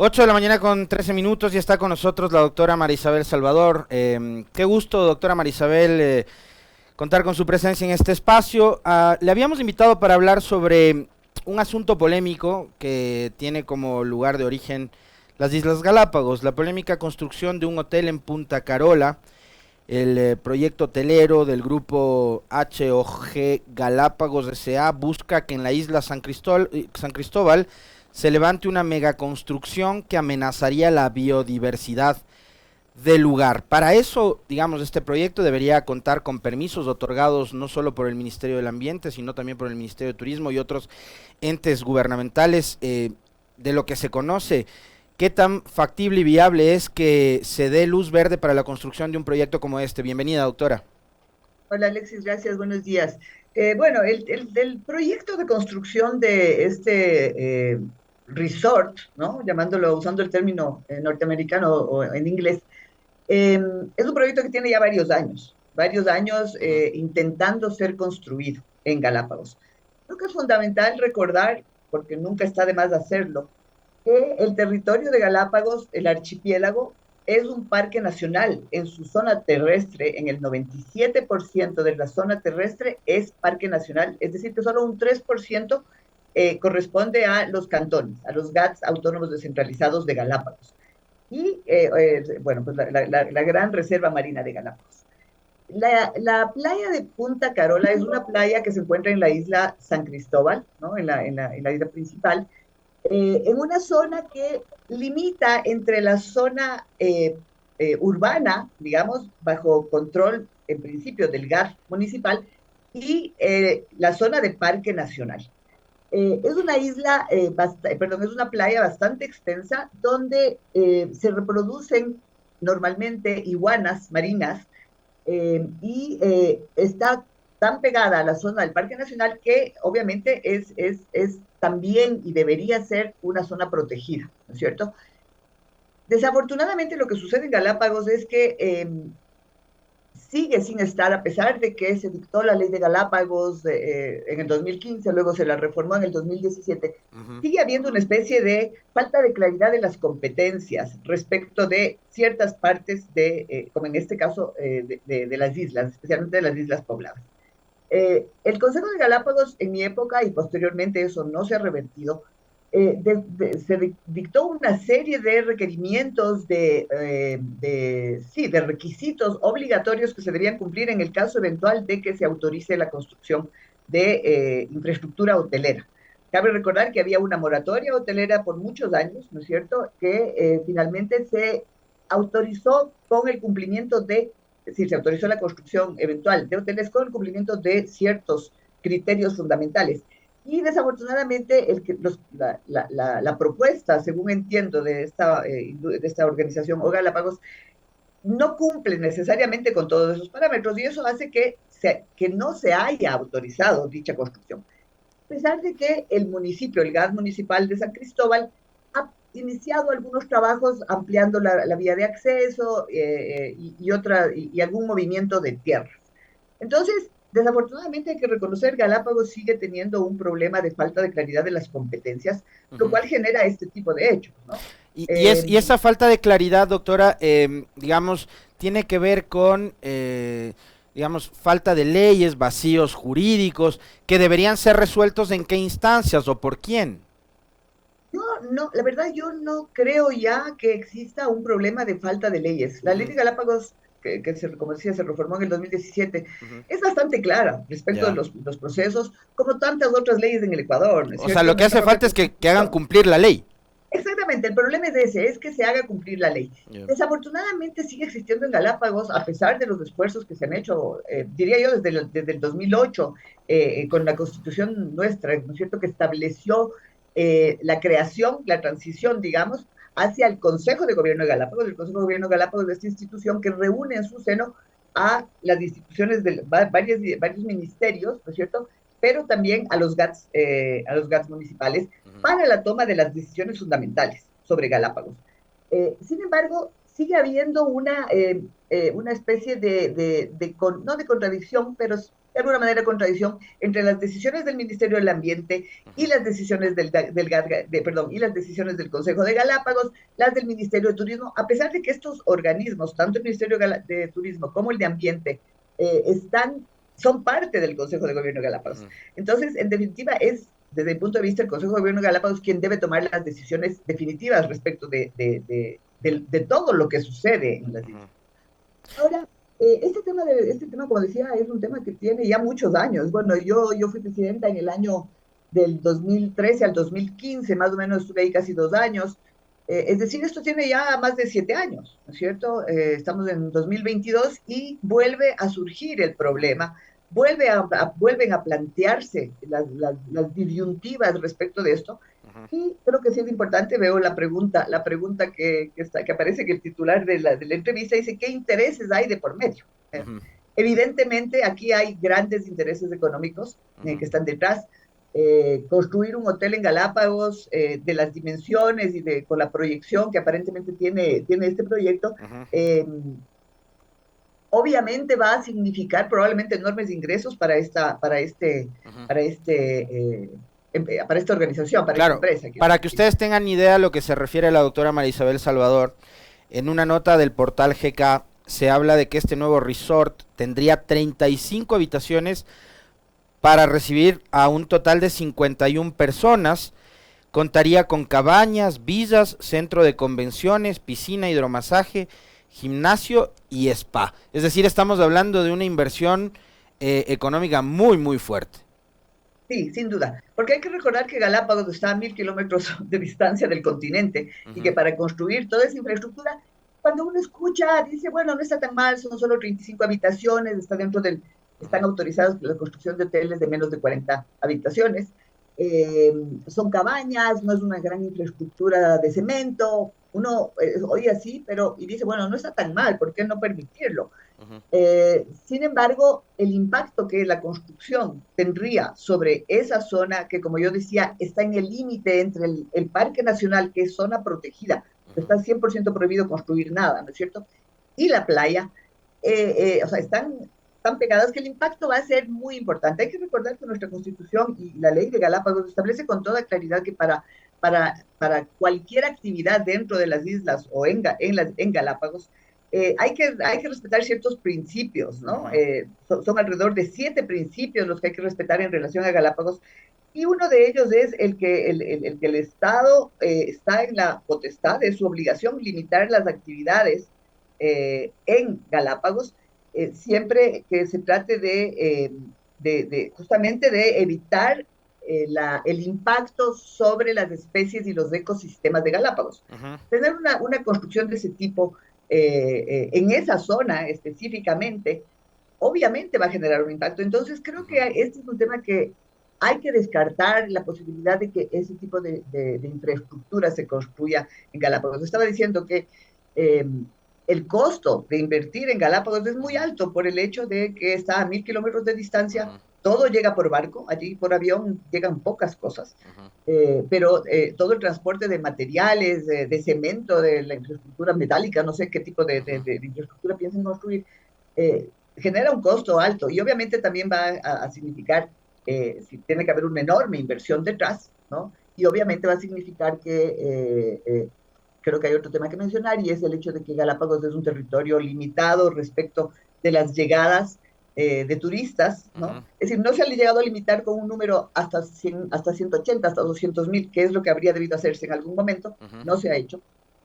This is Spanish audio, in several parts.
8 de la mañana con 13 minutos y está con nosotros la doctora Marisabel Salvador. Qué gusto, doctora Marisabel, contar con su presencia en este espacio. Le habíamos invitado para hablar sobre un asunto polémico que tiene como lugar de origen las Islas Galápagos, la polémica construcción de un hotel en Punta Carola. El proyecto hotelero del grupo HOG Galápagos S.A. busca que en la isla San Cristóbal se levante una megaconstrucción que amenazaría la biodiversidad del lugar. Para eso, digamos, este proyecto debería contar con permisos otorgados no solo por el Ministerio del Ambiente, sino también por el Ministerio de Turismo y otros entes gubernamentales. De lo que se conoce, ¿qué tan factible y viable es que se dé luz verde para la construcción de un proyecto como este? Bienvenida, doctora. Hola Alexis, gracias, buenos días. Bueno, del proyecto de construcción de este resort, ¿no? Llamándolo, usando el término norteamericano o en inglés, es un proyecto que tiene ya varios años Uh -huh. intentando ser construido en Galápagos. Creo que es fundamental recordar, porque nunca está de más hacerlo, que el territorio de Galápagos, el archipiélago, es un parque nacional. En su zona terrestre, en el 97% de la zona terrestre es parque nacional, es decir, que solo un 3% corresponde a los cantones, a los GATS autónomos descentralizados de Galápagos. Y, bueno, pues la gran reserva marina de Galápagos. La playa de Punta Carola es una playa que se encuentra en la isla San Cristóbal, ¿no? En la isla principal, en una zona que limita entre la zona urbana, digamos, bajo control en principio del GAR municipal, y la zona de Parque Nacional. Es una isla, perdón, es una playa bastante extensa donde se reproducen normalmente iguanas marinas y está tan pegada a la zona del Parque Nacional que obviamente es también y debería ser una zona protegida, ¿no es cierto? Desafortunadamente lo que sucede en Galápagos es que sigue sin estar, a pesar de que se dictó la ley de Galápagos en el 2015, luego se la reformó en el 2017, Uh -huh. sigue habiendo una especie de falta de claridad de las competencias respecto de ciertas partes como en este caso, de las islas, especialmente de las islas pobladas. El Consejo de Galápagos en mi época y posteriormente eso no se ha revertido, se dictó una serie de requerimientos, sí, de requisitos obligatorios que se debían cumplir en el caso eventual de que se autorice la construcción de infraestructura hotelera. Cabe recordar que había una moratoria hotelera por muchos años, ¿no es cierto?, que finalmente se autorizó con el cumplimiento de, es decir, se autorizó la construcción eventual de hoteles con el cumplimiento de ciertos criterios fundamentales. Y desafortunadamente la propuesta, según entiendo, de esta organización O Galápagos, no cumple necesariamente con todos esos parámetros y eso hace que no se haya autorizado dicha construcción. A pesar de que el municipio, el GAS municipal de San Cristóbal, ha iniciado algunos trabajos ampliando la vía de acceso y algún movimiento de tierras. Entonces, desafortunadamente hay que reconocer que Galápagos sigue teniendo un problema de falta de claridad de las competencias, Uh lo -huh. cual genera este tipo de hechos, ¿no? Y esa falta de claridad, doctora, digamos, tiene que ver con, digamos, falta de leyes, vacíos jurídicos, que deberían ser resueltos en qué instancias o por quién. Yo no, la verdad, yo no creo ya que exista un problema de falta de leyes. Uh La ley -huh. de Galápagos, como decía, se reformó en el 2017, Uh -huh. es bastante clara respecto de Ya. los procesos, como tantas otras leyes en el Ecuador, ¿no es O sea, cierto? lo que hace Nuestra falta propia es que hagan Constitución. cumplir la ley. Exactamente, el problema es ese, es que se haga cumplir la ley. Yeah. Desafortunadamente sigue existiendo en Galápagos, a pesar de los esfuerzos que se han hecho, diría yo, desde el 2008, con la constitución nuestra, ¿no es cierto?, que estableció la creación, la transición, digamos, hacia el Consejo de Gobierno de Galápagos. El Consejo de Gobierno de Galápagos es esta institución que reúne en su seno a las instituciones de varios ministerios, ¿no es cierto?, pero también a los GATS municipales, Uh -huh. para la toma de las decisiones fundamentales sobre Galápagos. Sin embargo, sigue habiendo una especie no de contradicción, pero de alguna manera contradicción entre las decisiones del Ministerio del Ambiente y las decisiones y las decisiones del Consejo de Galápagos, las del Ministerio de Turismo, a pesar de que estos organismos, tanto el Ministerio de Turismo como el de Ambiente, son parte del Consejo de Gobierno de Galápagos. Entonces, en definitiva, es desde el punto de vista del Consejo de Gobierno de Galápagos quien debe tomar las decisiones definitivas respecto de todo lo que sucede en las islas. Ahora, este tema, como decía, es un tema que tiene ya muchos años. Bueno, yo fui presidenta en el año del 2013 al 2015, más o menos estuve ahí casi 2 años. Es decir, esto tiene ya más de 7 años, ¿no es cierto? Estamos en 2022 y vuelve a surgir el problema, vuelven a plantearse las disyuntivas respecto de esto. Y creo que sí es importante, veo la pregunta que aparece, que el titular de la entrevista dice, ¿qué intereses hay de por medio? Evidentemente, aquí hay grandes intereses económicos que están detrás. Construir un hotel en Galápagos de las dimensiones y con la proyección que aparentemente tiene este proyecto, obviamente va a significar probablemente enormes ingresos para esta organización, para esta empresa. Para que ustedes tengan idea a lo que se refiere la doctora María Isabel Salvador, en una nota del portal GK se habla de que este nuevo resort tendría 35 habitaciones para recibir a un total de 51 personas, contaría con cabañas, villas, centro de convenciones, piscina, hidromasaje, gimnasio y spa. Es decir, estamos hablando de una inversión económica muy, muy fuerte. Sí, sin duda, porque hay que recordar que Galápagos está a 1.000 kilómetros de distancia del continente y que para construir toda esa infraestructura, cuando uno escucha, dice, bueno, no está tan mal, son solo 35 habitaciones, están autorizados la construcción de hoteles de menos de 40 habitaciones, son cabañas, no es una gran infraestructura de cemento, uno oye así, y dice, bueno, no está tan mal, ¿por qué no permitirlo? Sin embargo, el impacto que la construcción tendría sobre esa zona, que como yo decía, está en el límite entre el Parque Nacional, que es zona protegida, está 100% prohibido construir nada, ¿no es cierto? Y la playa, o sea, están tan pegadas que el impacto va a ser muy importante. Hay que recordar que nuestra Constitución y la Ley de Galápagos establece con toda claridad que para cualquier actividad dentro de las islas o en Galápagos, hay que respetar ciertos principios, ¿no? Son alrededor de 7 principios los que hay que respetar en relación a Galápagos, y uno de ellos es el que el Estado está en la potestad, de su obligación, limitar las actividades en Galápagos, siempre que se trate justamente de evitar el impacto sobre las especies y los ecosistemas de Galápagos. Tener una construcción de ese tipo en esa zona específicamente, obviamente va a generar un impacto. Entonces creo que este es un tema que hay que descartar la posibilidad de que ese tipo de infraestructura se construya en Galápagos. Estaba diciendo que el costo de invertir en Galápagos es muy alto por el hecho de que está a 1.000 kilómetros de distancia, todo llega por barco, allí por avión llegan pocas cosas, pero todo el transporte de materiales, de cemento, de la infraestructura metálica, no sé qué tipo de infraestructura piensan construir, genera un costo alto, y obviamente también va a significar, si tiene que haber una enorme inversión detrás, ¿no? Y obviamente va a significar que creo que hay otro tema que mencionar, y es el hecho de que Galápagos es un territorio limitado respecto de las llegadas de turistas, ¿no? Es decir, no se ha llegado a limitar con un número hasta 180, hasta 200.000, que es lo que habría debido hacerse en algún momento, no se ha hecho.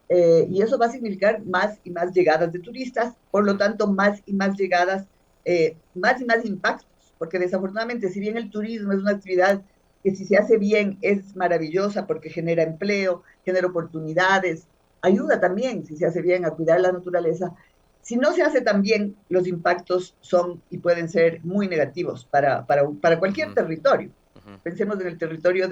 Y eso va a significar más y más llegadas de turistas, por lo tanto, más y más llegadas, más y más impactos, porque desafortunadamente, si bien el turismo es una actividad que si se hace bien es maravillosa porque genera empleo, genera oportunidades, ayuda también, si se hace bien, a cuidar la naturaleza. Si no se hace tan bien, los impactos son y pueden ser muy negativos para cualquier territorio. Pensemos en el territorio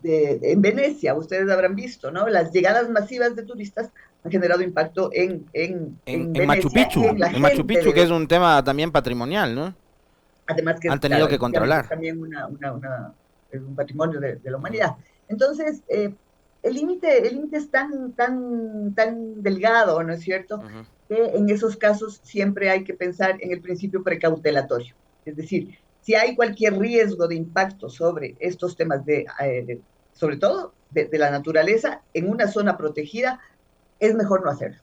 en Venecia, ustedes habrán visto, ¿no? Las llegadas masivas de turistas han generado impacto en Venecia, Machu Picchu, en Machu Picchu, que es un tema también patrimonial, ¿no? Además que han tenido que controlar. Es también es un patrimonio de la humanidad. Entonces, el límite es tan delgado, ¿no es cierto? Que en esos casos siempre hay que pensar en el principio precautelatorio. Es decir, si hay cualquier riesgo de impacto sobre estos temas sobre todo de la naturaleza en una zona protegida, es mejor no hacerlo.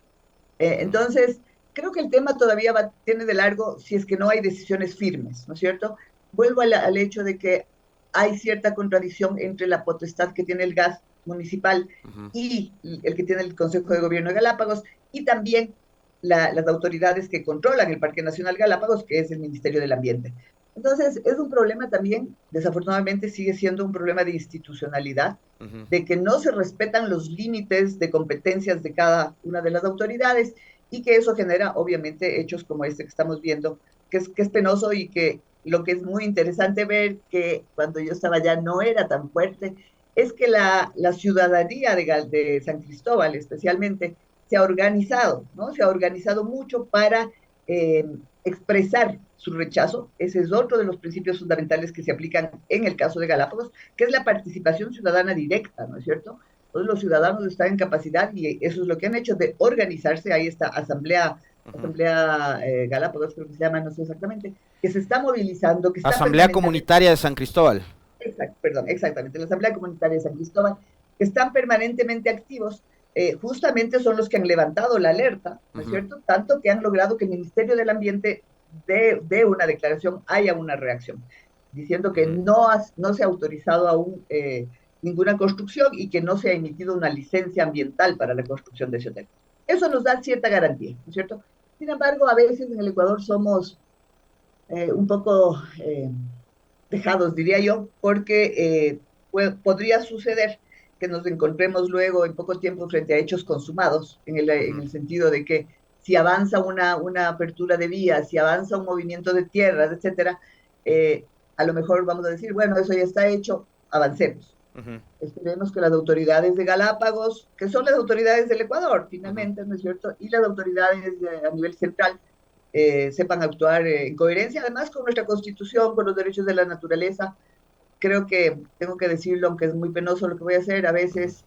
Entonces, creo que el tema todavía tiene de largo si es que no hay decisiones firmes, ¿no es cierto? Vuelvo al hecho de que hay cierta contradicción entre la potestad que tiene el gas municipal y el que tiene el Consejo de Gobierno de Galápagos, y también las autoridades que controlan el Parque Nacional Galápagos, que es el Ministerio del Ambiente. Entonces, es un problema también, desafortunadamente sigue siendo un problema de institucionalidad, de que no se respetan los límites de competencias de cada una de las autoridades, y que eso genera, obviamente, hechos como este que estamos viendo, que es penoso, y que lo que es muy interesante ver, que cuando yo estaba allá no era tan fuerte, es que la ciudadanía de San Cristóbal especialmente se ha organizado, ¿no? Se ha organizado mucho para expresar su rechazo. Ese es otro de los principios fundamentales que se aplican en el caso de Galápagos, que es la participación ciudadana directa, ¿no es cierto? Todos los ciudadanos están en capacidad, y eso es lo que han hecho, de organizarse. Ahí está Asamblea Galápagos, creo que se llama, no sé exactamente, que se está movilizando, que está Asamblea Comunitaria de San Cristóbal. Exactamente, la Asamblea Comunitaria de San Cristóbal, que están permanentemente activos. Justamente son los que han levantado la alerta, ¿no es cierto? Tanto que han logrado que el Ministerio del Ambiente dé una declaración, haya una reacción, diciendo que no se ha autorizado aún ninguna construcción, y que no se ha emitido una licencia ambiental para la construcción de ese hotel. Eso nos da cierta garantía, ¿no es cierto? Sin embargo, a veces en el Ecuador somos un poco dejados, diría yo, porque podría suceder que nos encontremos luego en poco tiempo frente a hechos consumados, en el sentido de que si avanza una apertura de vías, si avanza un movimiento de tierras, etcétera, a lo mejor vamos a decir, bueno, eso ya está hecho, avancemos. Esperemos que las autoridades de Galápagos, que son las autoridades del Ecuador, finalmente, ¿no es cierto?, y las autoridades a nivel central, sepan actuar en coherencia, además con nuestra Constitución, con los derechos de la naturaleza. Creo que tengo que decirlo, aunque es muy penoso lo que voy a hacer, a veces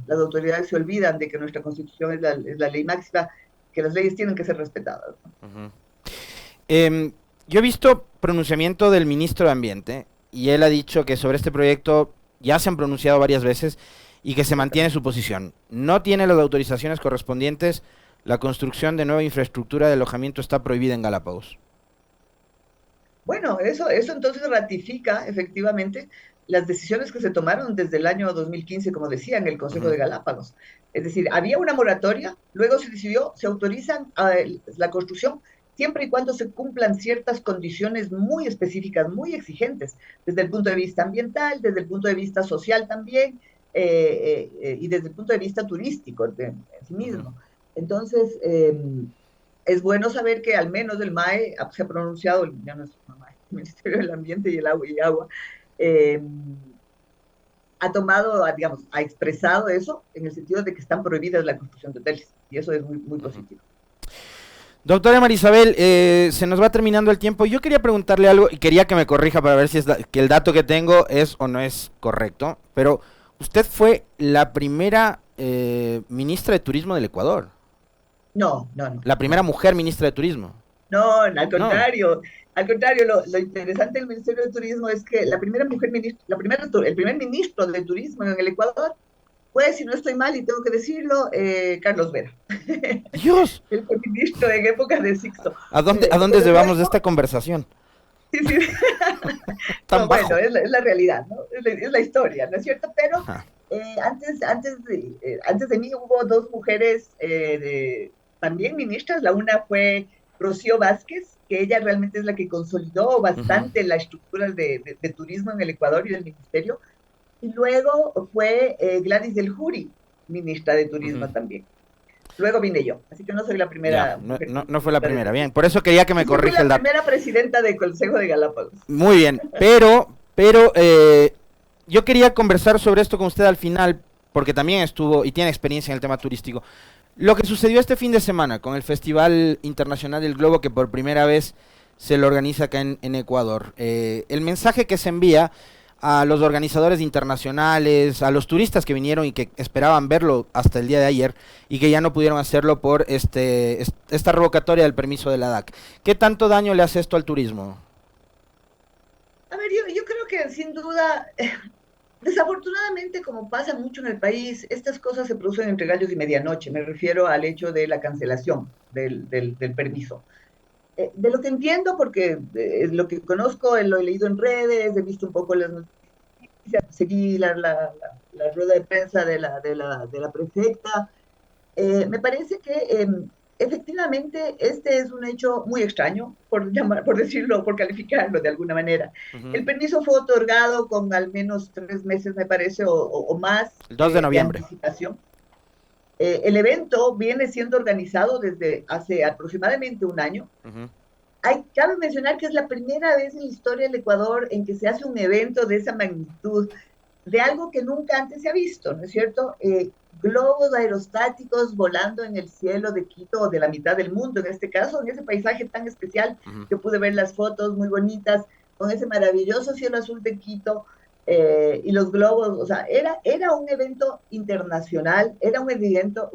las autoridades se olvidan de que nuestra Constitución es la ley máxima, que las leyes tienen que ser respetadas, ¿no? Yo he visto pronunciamiento del ministro de Ambiente, y él ha dicho que sobre este proyecto ya se han pronunciado varias veces y que se mantiene su posición. No tiene las autorizaciones correspondientes, la construcción de nueva infraestructura de alojamiento está prohibida en Galápagos. Bueno, eso entonces ratifica efectivamente las decisiones que se tomaron desde el año 2015, como decía, en el Consejo de Galápagos. Es decir, había una moratoria, luego se decidió, se autorizan la construcción siempre y cuando se cumplan ciertas condiciones muy específicas, muy exigentes, desde el punto de vista ambiental, desde el punto de vista social también, y desde el punto de vista turístico en sí mismo. Entonces, es bueno saber que al menos el MAE se ha pronunciado, ya no es el MAE, el Ministerio del Ambiente y el Agua, ha tomado, digamos, ha expresado eso en el sentido de que están prohibidas la construcción de hoteles, y eso es muy, muy positivo. Doctora Marisabel, se nos va terminando el tiempo. Yo quería preguntarle algo y quería que me corrija para ver si que el dato que tengo es o no es correcto, pero usted fue la primera ministra de Turismo del Ecuador. No. La primera mujer ministra de Turismo. No, al contrario. No. Al contrario, lo interesante del Ministerio de Turismo es que la primera mujer ministra, el primer ministro de Turismo en el Ecuador fue, si no estoy mal y tengo que decirlo, Carlos Vera. ¡Dios! El ministro en época de Sixto. ¿A dónde llevamos de esta conversación? Sí. No, bueno, es la realidad, ¿no? Es la historia, ¿no es cierto? Pero antes de mí hubo dos mujeres también ministras. La una fue Rocío Vázquez, que ella realmente es la que consolidó bastante la estructura de turismo en el Ecuador y del ministerio. Y luego fue Gladys del Juri, ministra de Turismo también. Luego vine yo, así que no soy la primera. Ya, no fue la primera, bien. Por eso quería que me corrija el dato. Fui la primera presidenta del Consejo de Galápagos. Muy bien, pero yo quería conversar sobre esto con usted al final, porque también estuvo y tiene experiencia en el tema turístico. Lo que sucedió este fin de semana con el Festival Internacional del Globo, que por primera vez se lo organiza acá en Ecuador. El mensaje que se envía a los organizadores internacionales, a los turistas que vinieron y que esperaban verlo hasta el día de ayer y que ya no pudieron hacerlo por esta revocatoria del permiso de la DAC. ¿Qué tanto daño le hace esto al turismo? A ver, yo creo que sin duda, desafortunadamente, como pasa mucho en el país, estas cosas se producen entre gallos y medianoche. Me refiero al hecho de la cancelación del permiso. De lo que entiendo, porque lo que conozco, lo he leído en redes, he visto un poco las noticias, seguí la rueda de prensa de la prefecta. Me parece que efectivamente este es un hecho muy extraño, por decirlo, por calificarlo de alguna manera. Ujú. El permiso fue otorgado con al menos 3 meses, me parece, o más El 2 de de noviembre. anticipación. El evento viene siendo organizado desde hace aproximadamente un año. Ujú. Cabe mencionar que es la primera vez en la historia del Ecuador en que se hace un evento de esa magnitud, de algo que nunca antes se ha visto, ¿no es cierto? Globos aerostáticos volando en el cielo de Quito o de la mitad del mundo, en este caso, en ese paisaje tan especial. Ujú. Yo pude ver las fotos muy bonitas con ese maravilloso cielo azul de Quito y los globos, o sea, era un evento internacional, era un evento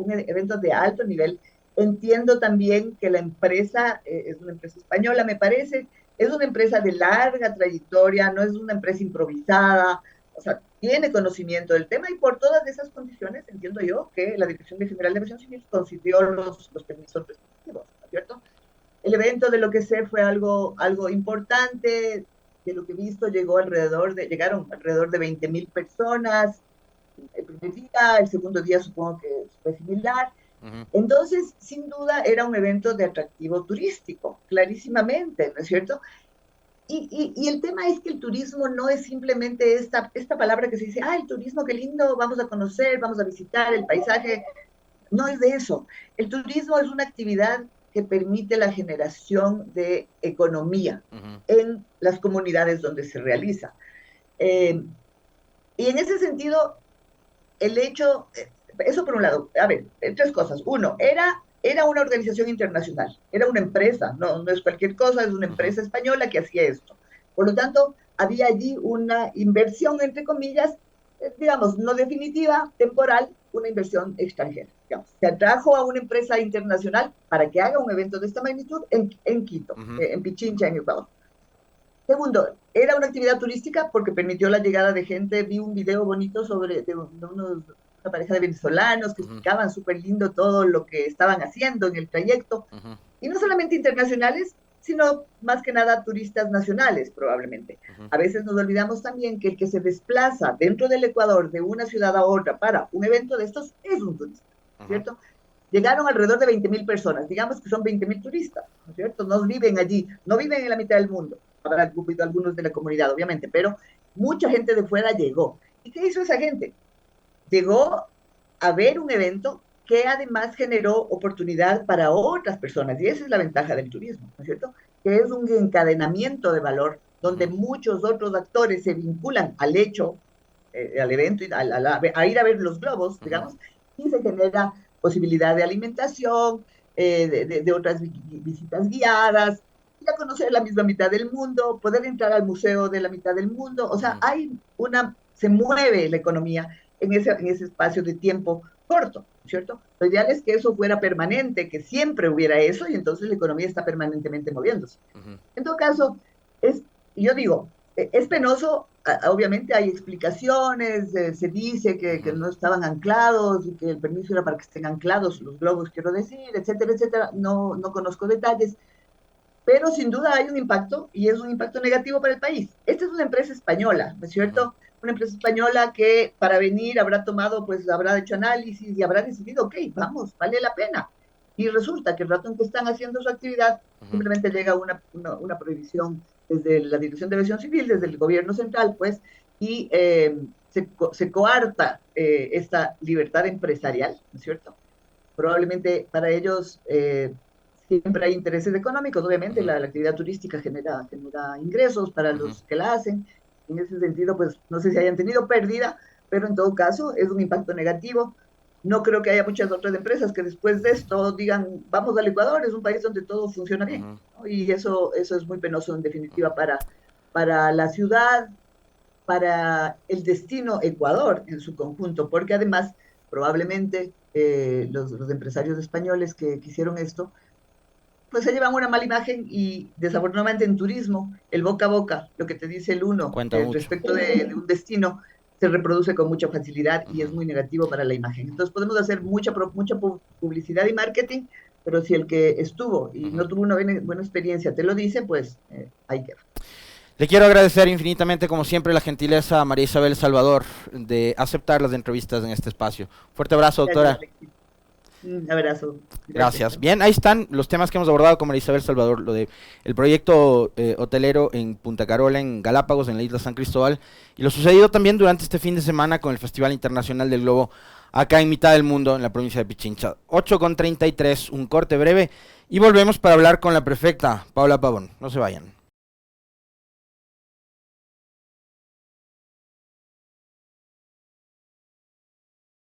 de alto nivel. Entiendo también que la empresa es una empresa española, me parece, es una empresa de larga trayectoria, no es una empresa improvisada, o sea, tiene conocimiento del tema y por todas esas condiciones entiendo yo que la Dirección General de Aviación Civil concedió los permisos respectivos, ¿no es cierto? El evento de lo que sé fue algo importante, de lo que he visto llegaron alrededor de 20.000 personas el primer día, el segundo día supongo que fue similar. Ujú. Entonces, sin duda, era un evento de atractivo turístico, clarísimamente, ¿no es cierto? Y el tema es que el turismo no es simplemente esta palabra que se dice, el turismo, qué lindo, vamos a conocer, vamos a visitar el paisaje. No es de eso. El turismo es una actividad que permite la generación de economía Ujú. en las comunidades donde se realiza. Eh, y en ese sentido, el hecho, eso por un lado, a ver, tres cosas. Uno, era una organización internacional, era una empresa, no es cualquier cosa, es una Ujú. empresa española que hacía esto. Por lo tanto, había allí una inversión, entre comillas, digamos, no definitiva, temporal, una inversión extranjera. Digamos. Se atrajo a una empresa internacional para que haga un evento de esta magnitud en Quito, Ujú. en Pichincha, en Ecuador. Segundo, era una actividad turística porque permitió la llegada de gente. Vi un video bonito una pareja de venezolanos que Ujú. explicaban súper lindo todo lo que estaban haciendo en el trayecto. Ujú. Y no solamente internacionales, sino más que nada turistas nacionales, probablemente. Ujú. A veces nos olvidamos también que el que se desplaza dentro del Ecuador de una ciudad a otra para un evento de estos es un turista, Ujú. ¿cierto? Llegaron alrededor de 20.000 personas, digamos que son 20.000 turistas, ¿no es cierto? No viven allí, no viven en la mitad del mundo, habrá ocupado algunos de la comunidad, obviamente, pero mucha gente de fuera llegó. ¿Y qué hizo esa gente? Llegó a ver un evento que además generó oportunidad para otras personas, y esa es la ventaja del turismo, ¿no es cierto? Que es un encadenamiento de valor donde Ujú. muchos otros actores se vinculan al hecho, al evento, a ir a ver los globos, Ujú. digamos, y se genera posibilidad de alimentación, de otras visitas guiadas, ir a conocer la misma mitad del mundo, poder entrar al museo de la mitad del mundo, o sea, Ujú. se mueve la economía en ese espacio de tiempo corto, ¿cierto? Lo ideal es que eso fuera permanente, que siempre hubiera eso y entonces la economía está permanentemente moviéndose. Ujú. En todo caso, yo digo, es penoso, obviamente hay explicaciones, se dice que Ujú. no estaban anclados y que el permiso era para que estén anclados los globos, quiero decir, etcétera, etcétera. No conozco detalles, pero sin duda hay un impacto y es un impacto negativo para el país. Esta es una empresa española, ¿no es Ujú. cierto? Una empresa española que para venir habrá tomado, pues habrá hecho análisis y habrá decidido, ok, vamos, vale la pena. Y resulta que el rato en que están haciendo su actividad, Ujú. simplemente llega una prohibición desde la Dirección de Aviación Civil, desde Ujú. el gobierno central, pues, y se coarta esta libertad empresarial, ¿no es cierto? Probablemente para ellos siempre hay intereses económicos, obviamente Ujú. la actividad turística genera ingresos para Ujú. los que la hacen. En ese sentido, pues no sé si hayan tenido pérdida, pero en todo caso es un impacto negativo. No creo que haya muchas otras empresas que después de esto digan, vamos al Ecuador, es un país donde todo funciona bien, Ujú. ¿no? Y eso es muy penoso en definitiva para la ciudad, para el destino Ecuador en su conjunto, porque además probablemente los empresarios españoles que hicieron esto pues se llevan una mala imagen y desafortunadamente en turismo, el boca a boca, lo que te dice el uno Cuenta mucho. respecto de un destino, se reproduce con mucha facilidad y es muy negativo para la imagen. Entonces podemos hacer mucha publicidad y marketing, pero si el que estuvo y no tuvo una buena experiencia te lo dice, pues ahí queda. Le quiero agradecer infinitamente, como siempre, la gentileza a María Isabel Salvador de aceptar las entrevistas en este espacio. Fuerte abrazo, doctora. Un abrazo. Gracias. Bien, ahí están los temas que hemos abordado con María Isabel Salvador, lo de el proyecto hotelero en Punta Carola, en Galápagos, en la isla San Cristóbal, y lo sucedido también durante este fin de semana con el Festival Internacional del Globo, acá en mitad del mundo, en la provincia de Pichincha. 8:33, un corte breve, y volvemos para hablar con la prefecta, Paula Pavón. No se vayan.